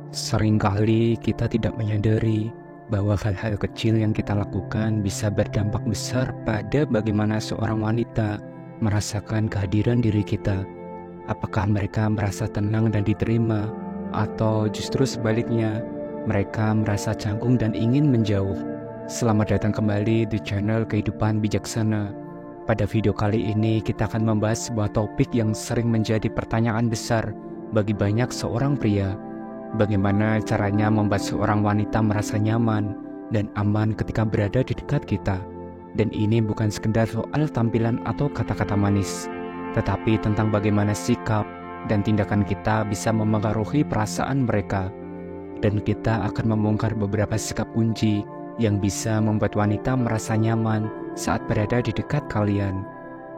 Seringkali kita tidak menyadari bahwa hal-hal kecil yang kita lakukan bisa berdampak besar pada bagaimana seorang wanita merasakan kehadiran diri kita. Apakah mereka merasa tenang dan diterima, atau justru sebaliknya, mereka merasa canggung dan ingin menjauh? Selamat datang kembali di channel Kehidupan Bijaksana. Pada video kali ini kita akan membahas sebuah topik yang sering menjadi pertanyaan besar bagi banyak seorang pria. Bagaimana caranya membuat seorang wanita merasa nyaman dan aman ketika berada di dekat kita? Dan ini bukan sekedar soal tampilan atau kata-kata manis, tetapi tentang bagaimana sikap dan tindakan kita bisa memengaruhi perasaan mereka. Dan kita akan membongkar beberapa sikap kunci yang bisa membuat wanita merasa nyaman saat berada di dekat kalian.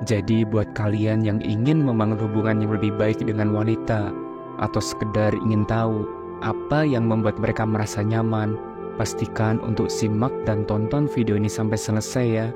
Jadi buat kalian yang ingin membangun hubungan yang lebih baik dengan wanita, atau sekedar ingin tahu apa yang membuat mereka merasa nyaman, pastikan untuk simak dan tonton video ini sampai selesai ya.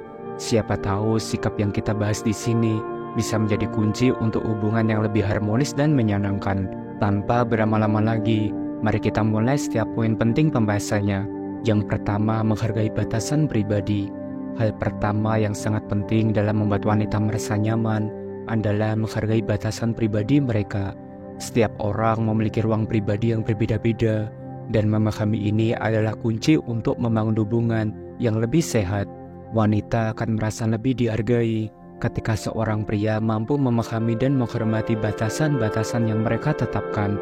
Siapa tahu sikap yang kita bahas di sini bisa menjadi kunci untuk hubungan yang lebih harmonis dan menyenangkan. Tanpa berlama-lama lagi, mari kita mulai setiap poin penting pembahasannya. Yang pertama, menghargai batasan pribadi. Hal pertama yang sangat penting dalam membuat wanita merasa nyaman adalah menghargai batasan pribadi mereka. Setiap orang memiliki ruang pribadi yang berbeda-beda, dan memahami ini adalah kunci untuk membangun hubungan yang lebih sehat. Wanita akan merasa lebih dihargai ketika seorang pria mampu memahami dan menghormati batasan-batasan yang mereka tetapkan,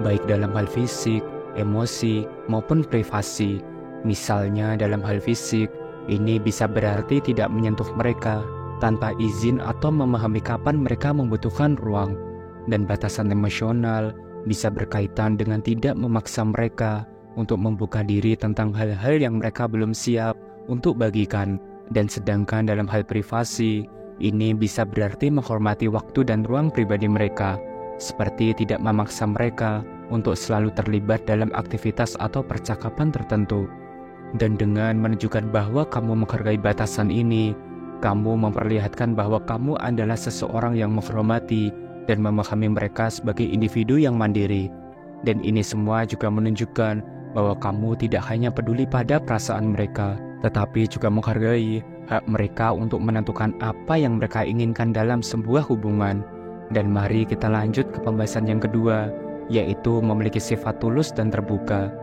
baik dalam hal fisik, emosi, maupun privasi. Misalnya dalam hal fisik, ini bisa berarti tidak menyentuh mereka tanpa izin atau memahami kapan mereka membutuhkan ruang. Dan batasan emosional bisa berkaitan dengan tidak memaksa mereka untuk membuka diri tentang hal-hal yang mereka belum siap untuk bagikan. Dan sedangkan dalam hal privasi, ini bisa berarti menghormati waktu dan ruang pribadi mereka, seperti tidak memaksa mereka untuk selalu terlibat dalam aktivitas atau percakapan tertentu. Dan dengan menunjukkan bahwa kamu menghargai batasan ini, kamu memperlihatkan bahwa kamu adalah seseorang yang menghormati dan memahami mereka sebagai individu yang mandiri. Dan ini semua juga menunjukkan bahwa kamu tidak hanya peduli pada perasaan mereka, tetapi juga menghargai hak mereka untuk menentukan apa yang mereka inginkan dalam sebuah hubungan. Dan mari kita lanjut ke pembahasan yang kedua, yaitu memiliki sifat tulus dan terbuka.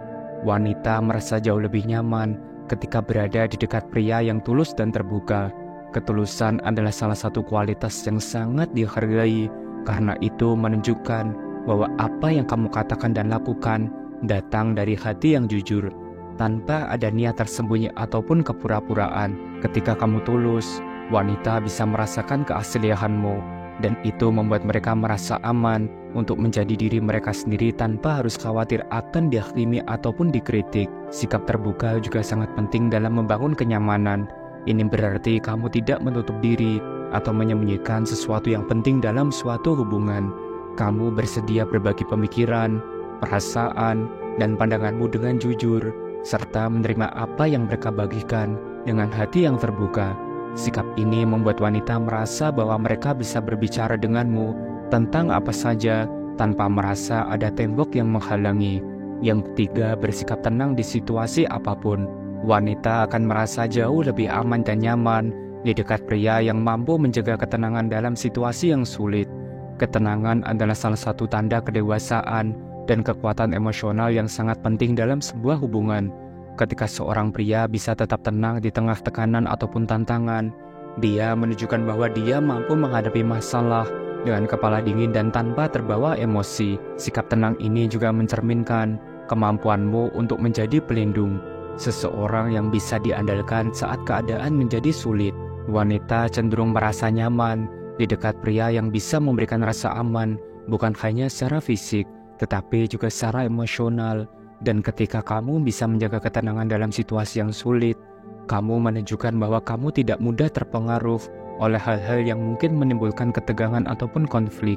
Wanita merasa jauh lebih nyaman ketika berada di dekat pria yang tulus dan terbuka. Ketulusan adalah salah satu kualitas yang sangat dihargai, karena itu menunjukkan bahwa apa yang kamu katakan dan lakukan datang dari hati yang jujur, tanpa ada niat tersembunyi ataupun kepura-puraan. Ketika kamu tulus, wanita bisa merasakan keaslianmu, dan itu membuat mereka merasa aman untuk menjadi diri mereka sendiri tanpa harus khawatir akan dihakimi ataupun dikritik. Sikap terbuka juga sangat penting dalam membangun kenyamanan. Ini berarti kamu tidak menutup diri atau menyembunyikan sesuatu yang penting dalam suatu hubungan. Kamu bersedia berbagi pemikiran, perasaan, dan pandanganmu dengan jujur, serta menerima apa yang mereka bagikan dengan hati yang terbuka. Sikap ini membuat wanita merasa bahwa mereka bisa berbicara denganmu tentang apa saja tanpa merasa ada tembok yang menghalangi. Yang ketiga, bersikap tenang di situasi apapun. Wanita akan merasa jauh lebih aman dan nyaman di dekat pria yang mampu menjaga ketenangan dalam situasi yang sulit. Ketenangan adalah salah satu tanda kedewasaan dan kekuatan emosional yang sangat penting dalam sebuah hubungan. Ketika seorang pria bisa tetap tenang di tengah tekanan ataupun tantangan, dia menunjukkan bahwa dia mampu menghadapi masalah dengan kepala dingin dan tanpa terbawa emosi. Sikap tenang ini juga mencerminkan kemampuanmu untuk menjadi pelindung, seseorang yang bisa diandalkan saat keadaan menjadi sulit. Wanita cenderung merasa nyaman di dekat pria yang bisa memberikan rasa aman, bukan hanya secara fisik, tetapi juga secara emosional. Dan ketika kamu bisa menjaga ketenangan dalam situasi yang sulit, kamu menunjukkan bahwa kamu tidak mudah terpengaruh oleh hal-hal yang mungkin menimbulkan ketegangan ataupun konflik.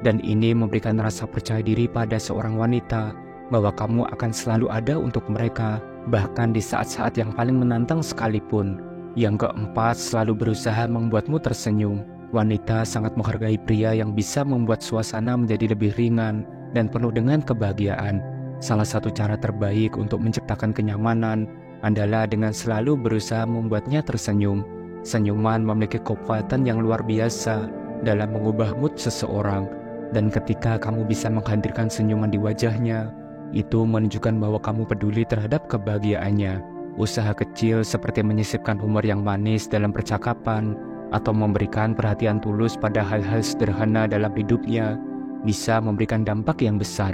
Dan ini memberikan rasa percaya diri pada seorang wanita bahwa kamu akan selalu ada untuk mereka, bahkan di saat-saat yang paling menantang sekalipun. Yang keempat, selalu berusaha membuatmu tersenyum. Wanita sangat menghargai pria yang bisa membuat suasana menjadi lebih ringan dan penuh dengan kebahagiaan. Salah satu cara terbaik untuk menciptakan kenyamanan adalah dengan selalu berusaha membuatnya tersenyum. Senyuman memiliki kekuatan yang luar biasa dalam mengubah mood seseorang. Dan ketika kamu bisa menghadirkan senyuman di wajahnya, itu menunjukkan bahwa kamu peduli terhadap kebahagiaannya. Usaha kecil seperti menyisipkan humor yang manis dalam percakapan atau memberikan perhatian tulus pada hal-hal sederhana dalam hidupnya bisa memberikan dampak yang besar.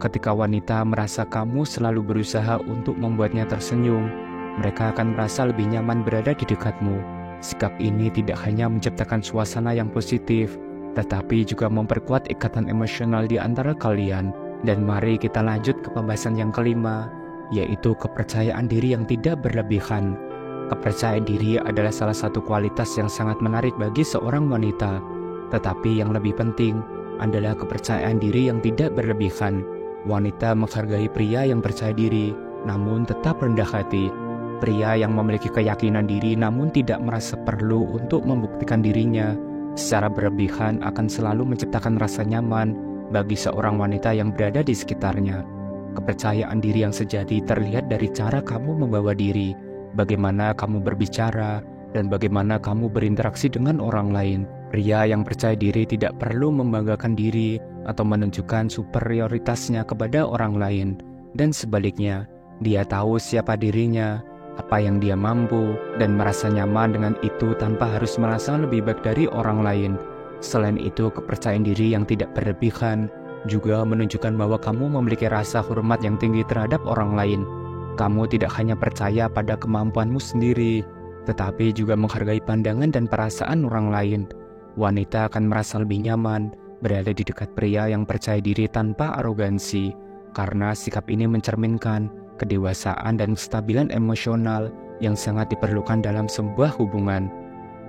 Ketika wanita merasa kamu selalu berusaha untuk membuatnya tersenyum, mereka akan merasa lebih nyaman berada di dekatmu. Sikap ini tidak hanya menciptakan suasana yang positif, tetapi juga memperkuat ikatan emosional di antara kalian. Dan mari kita lanjut ke pembahasan yang kelima, yaitu kepercayaan diri yang tidak berlebihan. Kepercayaan diri adalah salah satu kualitas yang sangat menarik bagi seorang wanita. Tetapi yang lebih penting adalah kepercayaan diri yang tidak berlebihan. Wanita menghargai pria yang percaya diri, namun tetap rendah hati. Pria yang memiliki keyakinan diri namun tidak merasa perlu untuk membuktikan dirinya secara berlebihan akan selalu menciptakan rasa nyaman bagi seorang wanita yang berada di sekitarnya. Kepercayaan diri yang sejati terlihat dari cara kamu membawa diri, bagaimana kamu berbicara, dan bagaimana kamu berinteraksi dengan orang lain. Pria yang percaya diri tidak perlu membanggakan diri atau menunjukkan superioritasnya kepada orang lain. Dan sebaliknya, dia tahu siapa dirinya, apa yang dia mampu, dan merasa nyaman dengan itu tanpa harus merasa lebih baik dari orang lain. Selain itu, kepercayaan diri yang tidak berlebihan juga menunjukkan bahwa kamu memiliki rasa hormat yang tinggi terhadap orang lain. Kamu tidak hanya percaya pada kemampuanmu sendiri, tetapi juga menghargai pandangan dan perasaan orang lain. Wanita akan merasa lebih nyaman berada di dekat pria yang percaya diri tanpa arogansi, karena sikap ini mencerminkan kedewasaan dan kestabilan emosional yang sangat diperlukan dalam sebuah hubungan.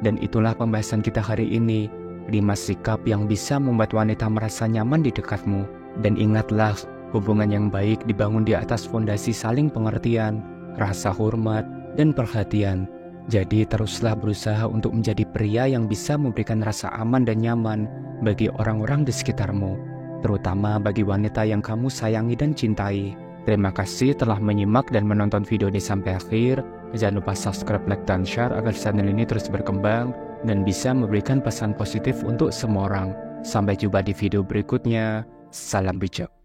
Dan itulah pembahasan kita hari ini, 5 sikap yang bisa membuat wanita merasa nyaman di dekatmu. Dan ingatlah, hubungan yang baik dibangun di atas fondasi saling pengertian, rasa hormat, dan perhatian. Jadi teruslah berusaha untuk menjadi pria yang bisa memberikan rasa aman dan nyaman bagi orang-orang di sekitarmu, terutama bagi wanita yang kamu sayangi dan cintai. Terima kasih telah menyimak dan menonton video ini sampai akhir. Jangan lupa subscribe, like, dan share agar channel ini terus berkembang dan bisa memberikan pesan positif untuk semua orang. Sampai jumpa di video berikutnya. Salam bijak.